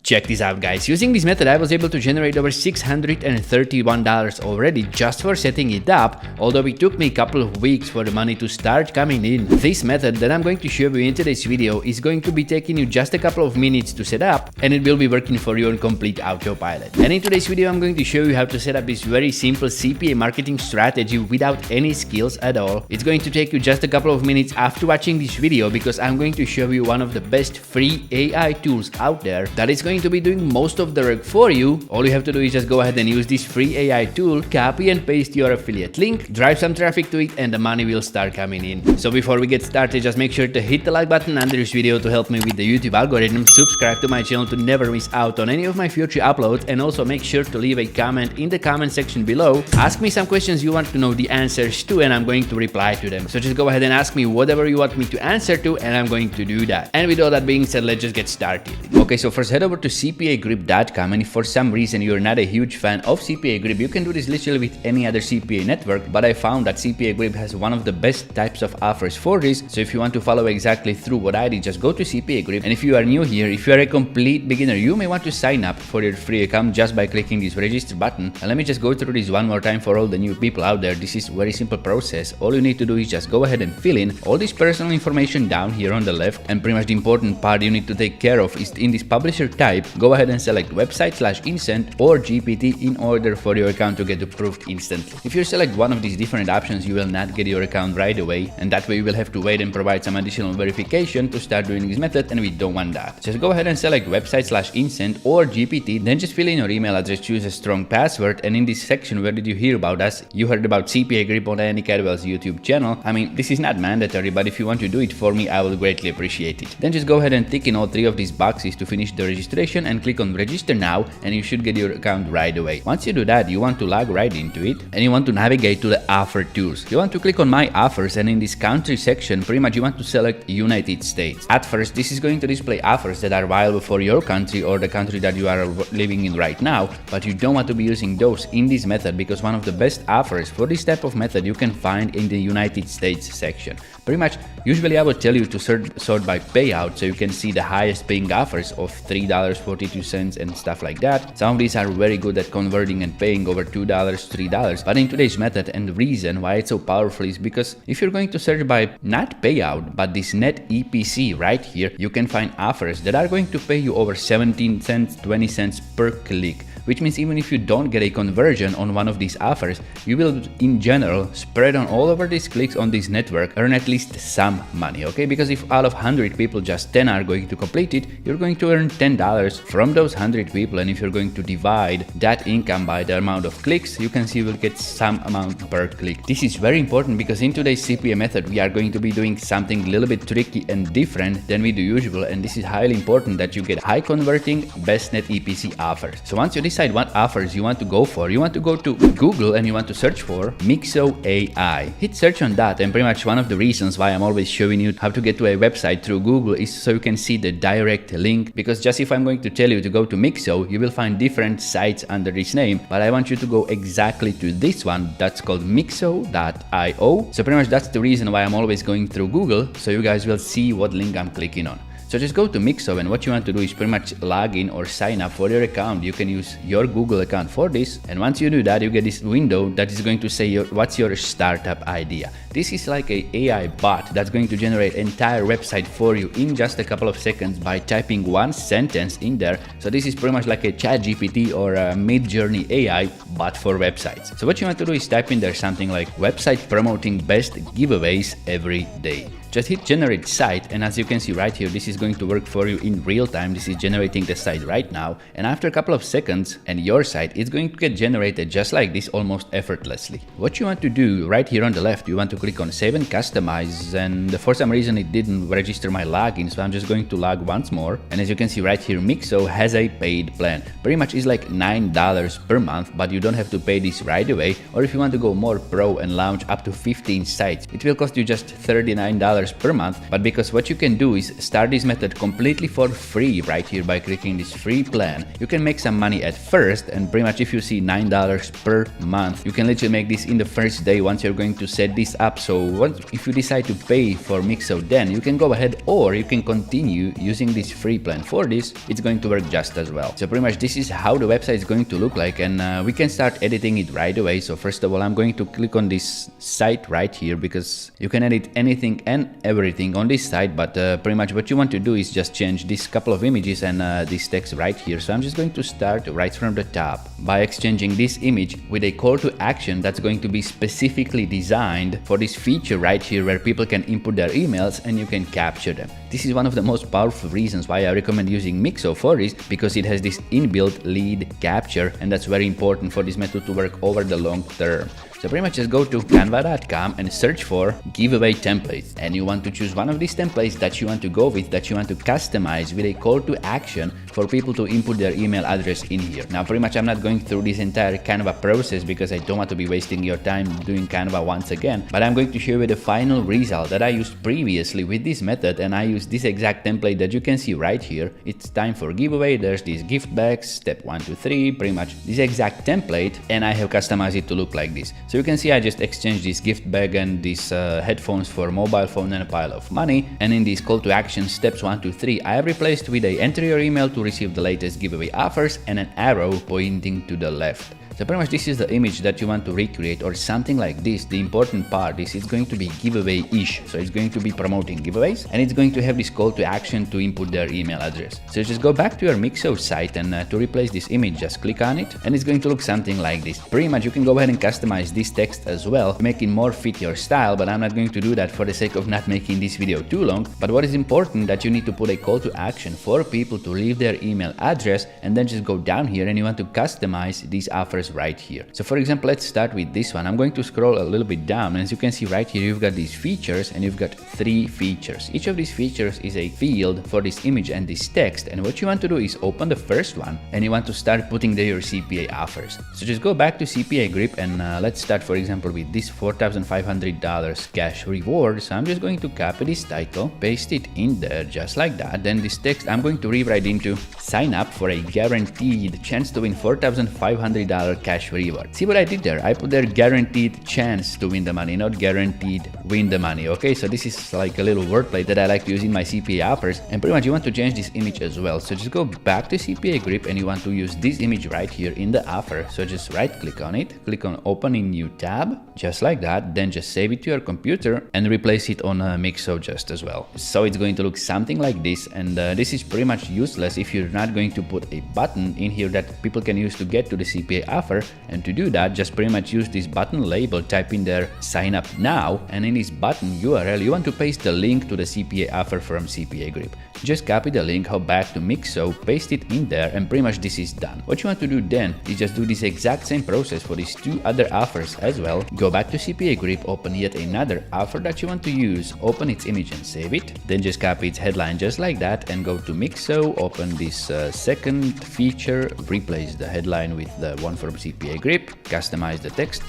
Check this out, guys. Using this method, I was able to generate over $631 already just for setting it up, although it took me a couple of weeks for the money to start coming in. This method that I'm going to show you in today's video is going to be taking you just a couple of minutes to set up, and it will be working for you on complete autopilot. And in today's video, I'm going to show you how to set up this very simple CPA marketing strategy without any skills at all. It's going to take you just a couple of minutes after watching this video, because I'm going to show you one of the best free AI tools out there that is going to be doing most of the work for you. All you have to do is just go ahead and use this free AI tool, copy and paste your affiliate link, drive some traffic to it, and the money will start coming in. So before we get started, just make sure to hit the like button under this video to help me with the YouTube algorithm, subscribe to my channel to never miss out on any of my future uploads, and also make sure to leave a comment in the comment section below. Ask me some questions you want to know the answers to, and I'm going to reply to them. So just go ahead and ask me whatever you want me to answer to, and I'm going to do that. And with all that being said, let's just get started. Okay, so first head over to CPAgrip.com, and if for some reason you're not a huge fan of CPA Grip, you can do this literally with any other CPA network, but I found that CPA Grip has one of the best types of offers for this. So if you want to follow exactly through what I did, just go to CPA Grip. And if you are new here, if you are a complete beginner, you may want to sign up for your free account just by clicking this register button. And let me just go through this one more time for all the new people out there. This is a very simple process. All you need to do is just go ahead and fill in all this personal information down here on the left, and pretty much the important part you need to take care of is in this publisher type, go ahead and select website/instant or GPT in order for your account to get approved instantly. If you select one of these different options, you will not get your account right away, and that way you will have to wait and provide some additional verification to start doing this method, and we don't want that. Just go ahead and select website/instant or GPT, then just fill in your email address, choose a strong password, and in this section, where did you hear about us? You heard about CPA Grip on Andy Caddwell's YouTube channel. I mean, this is not mandatory, but if you want to do it for me, I will greatly appreciate it. Then just go ahead and tick in all three of these boxes to finish the registration and click on register now, and you should get your account right away. Once you do that, you want to log right into it, and you want to navigate to the offer tools. You want to click on my offers, and in this country section, pretty much you want to select United States. At first, this is going to display offers that are viable for your country or the country that you are living in right now, but you don't want to be using those in this method, because one of the best offers for this type of method you can find in the United States section. Pretty much, usually I would tell you to sort by payout, so you can see the highest paying offers of $3.42 and stuff like that. Some of these are very good at converting and paying over $2, $3, but in today's method, and the reason why it's so powerful is because if you're going to search by not payout, but this net EPC right here, you can find offers that are going to pay you over 17 cents, 20 cents per click. Which means even if you don't get a conversion on one of these offers, you will in general spread on all over these clicks on this network, earn at least some money, okay? Because if out of 100 people, just 10 are going to complete it, you're going to earn $10 from those 100 people. And if you're going to divide that income by the amount of clicks, you can see you will get some amount per click. This is very important because in today's CPA method, we are going to be doing something a little bit tricky and different than we do usual. And this is highly important that you get high converting best net EPC offers. So once you decide what offers you want to go for, you want to go to Google and you want to search for Mixo AI. Hit search on that, and pretty much one of the reasons why I'm always showing you how to get to a website through Google is so you can see the direct link, because just if I'm going to tell you to go to Mixo, you will find different sites under this name, but I want you to go exactly to this one that's called Mixo.io. So pretty much that's the reason why I'm always going through Google, so you guys will see what link I'm clicking on. So just go to Mixo, and what you want to do is pretty much log in or sign up for your account. You can use your Google account for this, and once you do that, you get this window that is going to say what's your startup idea. This is like an AI bot that's going to generate entire website for you in just a couple of seconds by typing one sentence in there. So this is pretty much like a ChatGPT or a Mid-Journey AI bot for websites. So what you want to do is type in there something like website promoting best giveaways every day. Just hit generate site, and as you can see right here, this is going to work for you in real time. This is generating the site right now, and after a couple of seconds, and your site is going to get generated just like this, almost effortlessly. What you want to do right here on the left, you want to click on save and customize, and for some reason it didn't register my login, so I'm just going to log once more. And as you can see right here, Mixo has a paid plan. Pretty much is like $9 per month, but you don't have to pay this right away. Or if you want to go more pro and launch up to 15 sites, it will cost you just $39 $9 per month, but because what you can do is start this method completely for free right here by clicking this free plan. You can make some money at first, and pretty much if you see $9 per month, you can literally make this in the first day once you're going to set this up. So if you decide to pay for Mixo, then you can go ahead, or you can continue using this free plan. For this, it's going to work just as well. So pretty much this is how the website is going to look like, and we can start editing it right away. So first of all, I'm going to click on this site right here because you can edit anything and everything on this site, but pretty much what you want to do is just change this couple of images and this text right here. So I'm just going to start right from the top by exchanging this image with a call to action that's going to be specifically designed for this feature right here where people can input their emails and you can capture them. This is one of the most powerful reasons why I recommend using Mixo for this, because it has this inbuilt lead capture, and that's very important for this method to work over the long term. So pretty much just go to canva.com and search for giveaway templates, and you want to choose one of these templates that you want to go with, that you want to customize with a call to action for people to input their email address in here. Now pretty much I'm not going through this entire Canva process because I don't want to be wasting your time doing Canva once again, but I'm going to show you the final result that I used previously with this method, and I used this exact template that you can see right here. It's time for giveaway, there's these gift bags, step 1 to 3, pretty much this exact template, and I have customized it to look like this. So you can see I just exchanged this gift bag and these headphones for a mobile phone and a pile of money, and in these call to action steps 1 to 3 I have replaced with a enter your email to receive the latest giveaway offers and an arrow pointing to the left. So pretty much this is the image that you want to recreate, or something like this. The important part is it's going to be giveaway-ish. So it's going to be promoting giveaways, and it's going to have this call to action to input their email address. So just go back to your Mixo site, and to replace this image, just click on it, and it's going to look something like this. Pretty much you can go ahead and customize this text as well to make it more fit your style, but I'm not going to do that for the sake of not making this video too long. But what is important that you need to put a call to action for people to leave their email address, and then just go down here and you want to customize these offers right here. So for example, let's start with this one. I'm going to scroll a little bit down, and as you can see right here, you've got these features, and you've got 3 features. Each of these features is a field for this image and this text, and what you want to do is open the first one, and you want to start putting there your CPA offers. So just go back to CPA grip, and let's start for example with this $4,500 cash reward. So I'm just going to copy this title, paste it in there just like that. Then this text I'm going to rewrite into sign up for a guaranteed chance to win $4,500 cash reward. See what I did there? I put there guaranteed chance to win the money, not guaranteed win the money. Okay, so this is like a little wordplay that I like to use in my CPA offers, and pretty much you want to change this image as well. So just go back to CPA grip, and you want to use this image right here in the offer. So just right click on it, click on open in new tab, just like that. Then just save it to your computer and replace it on Mixo just as well. So it's going to look something like this, and this is pretty much useless if you're not going to put a button in here that people can use to get to the CPA offer. And to do that, just pretty much use this button label, type in there sign up now, and in this button URL you want to paste the link to the CPA offer from CPA grip. Just copy the link, go back to Mixo, paste it in there, and pretty much this is done. What you want to do then is just do this exact same process for these 2 other offers as well. Go back to CPA grip, open yet another offer that you want to use, open its image and save it. Then just copy its headline just like that, and go to Mixo, open this second feature, replace the headline with the one from CPA grip, customize the text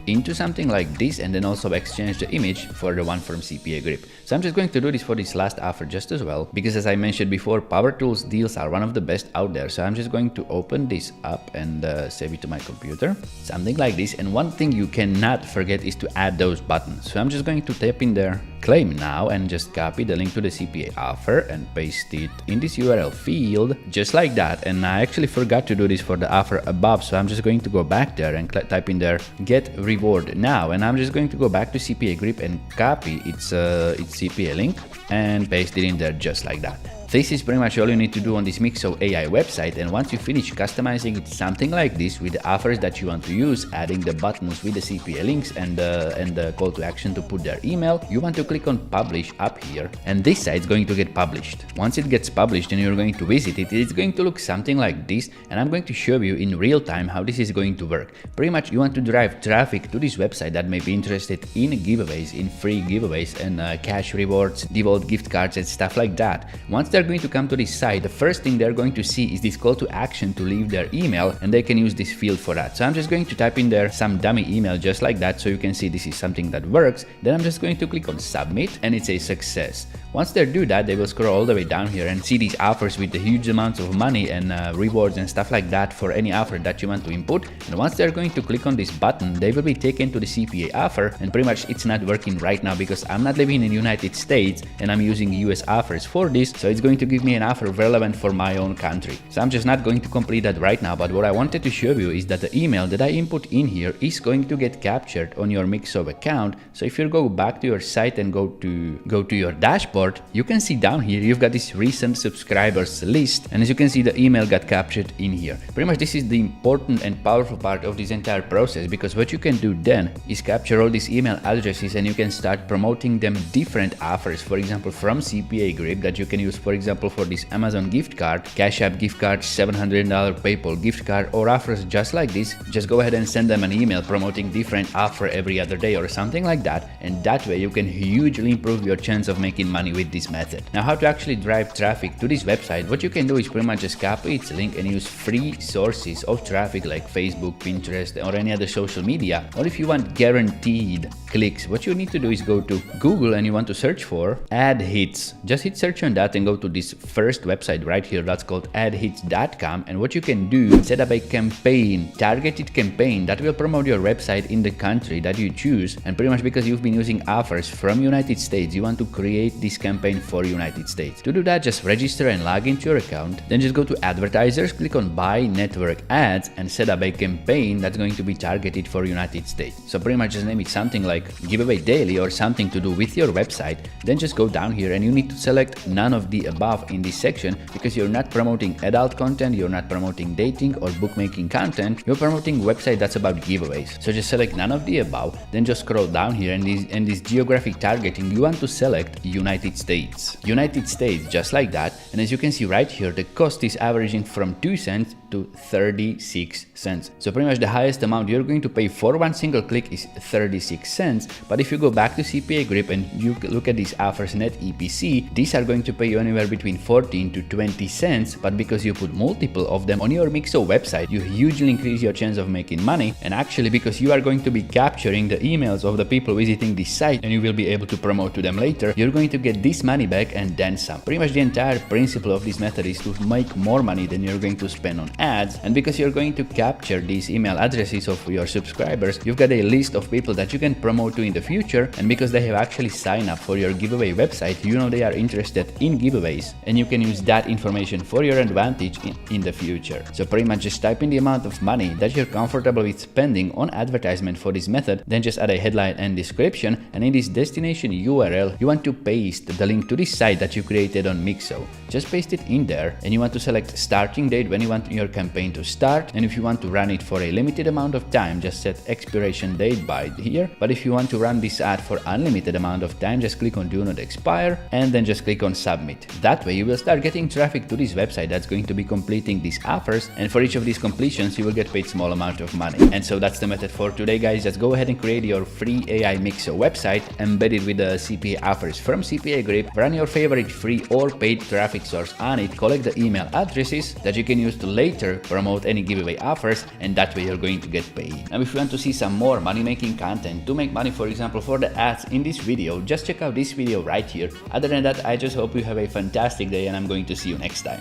into something like this, and then also exchange the image for the one from CPA grip. So I'm just going to do this for this last offer just as well, because as I mentioned before, Power Tools deals are one of the best out there. So I'm just going to open this up and save it to my computer, something like this. And one thing you cannot forget is to add those buttons. So I'm just going to type in there claim now, and just copy the link to the CPA offer and paste it in this URL field just like that. And I actually forgot to do this for the offer above, so I'm just going to go back there and type in there get reward now, and I'm just going to go back to CPA grip and copy its CPA link and paste it in there just like that. This is pretty much all you need to do on this Mixo AI website, and once you finish customizing it something like this with the offers that you want to use, adding the buttons with the CPA links and the call to action to put their email, you want to click on publish up here, and this site is going to get published. Once it gets published and you're going to visit it, it's going to look something like this, and I'm going to show you in real time how this is going to work. Pretty much you want to drive traffic to this website that may be interested in giveaways, in free giveaways and cash rewards, default gift cards and stuff like that. Once they're going to come to this site, the first thing they're going to see is this call to action to leave their email, and they can use this field for that. So I'm just going to type in there some dummy email just like that, so you can see this is something that works. Then I'm just going to click on submit, and it's a success. Once they do that, they will scroll all the way down here and see these offers with the huge amounts of money and rewards and stuff like that for any offer that you want to input. And once they're going to click on this button, they will be taken to the CPA offer, and pretty much it's not working right now because I'm not living in the United States and I'm using US offers for this, so it's going to give me an offer relevant for my own country. So I'm just not going to complete that right now, but what I wanted to show you is that the email that I input in here is going to get captured on your Mixo account. So if you go back to your site and go to your dashboard, you can see down here you've got this recent subscribers list, and as you can see the email got captured in here. Pretty much this is the important and powerful part of this entire process, because what you can do then is capture all these email addresses and you can start promoting them different offers, for example from CPA Grip that you can use for example for this Amazon gift card, Cash App gift card, $700 PayPal gift card, or offers just like this. Just go ahead and send them an email promoting different offer every other day or something like that, and that way you can hugely improve your chance of making money with this method. Now, how to actually drive traffic to this website, what you can do is pretty much just copy its link and use free sources of traffic like Facebook, Pinterest, or any other social media. Or if you want guaranteed clicks, what you need to do is go to Google and you want to search for ad hits. Just hit search on that and go to this first website right here that's called adhits.com, and what you can do, set up a campaign, targeted campaign that will promote your website in the country that you choose. And pretty much because you've been using offers from United States, you want to create this campaign for United States. To do that, just register and log into your account, then just go to advertisers, click on buy network ads, and set up a campaign that's going to be targeted for United States. So pretty much just name it something like giveaway daily or something to do with your website. Then just go down here and you need to select none of the above in this section, because you're not promoting adult content, you're not promoting dating or bookmaking content, you're promoting website that's about giveaways. So just select none of the above, then just scroll down here and this geographic targeting, you want to select United States. United States, just like that. And as you can see right here, the cost is averaging from 2 cents to 36 cents. So pretty much the highest amount you're going to pay for one single click is 36 cents. But if you go back to CPA Grip and you look at these offers net EPC, these are going to pay you anywhere between 14 to 20 cents. But because you put multiple of them on your Mixo website, you hugely increase your chance of making money. And actually, because you are going to be capturing the emails of the people visiting this site and you will be able to promote to them later, you're going to get this money back and then some. Pretty much the entire principle of this method is to make more money than you're going to spend on ads. And because you're going to capture these email addresses of your subscribers, you've got a list of people that you can promote to in the future. And because they have actually signed up for your giveaway website, you know they are interested in giveaways, and you can use that information for your advantage in the future. So pretty much just type in the amount of money that you're comfortable with spending on advertisement for this method, then just add a headline and description, and in this destination URL you want to paste the link to this site that you created on Mixo. Just paste it in there, and you want to select starting date when you want your campaign to start, and if you want to run it for a limited amount of time, just set expiration date by here. But if you want to run this ad for unlimited amount of time, just click on do not expire and then just click on submit. That way you will start getting traffic to this website that's going to be completing these offers, and for each of these completions you will get paid small amount of money. And so that's the method for today, guys. Just go ahead and create your free AI Mixo website, embed it with the CPA offers from CPA Grip, run your favorite free or paid traffic source on it, collect the email addresses that you can use to later promote any giveaway offers, and that way you're going to get paid. Now if you want to see some more money making content to make money, for example for the ads in this video, just check out this video right here. Other than that, I just hope you have a fantastic day, and I'm going to see you next time.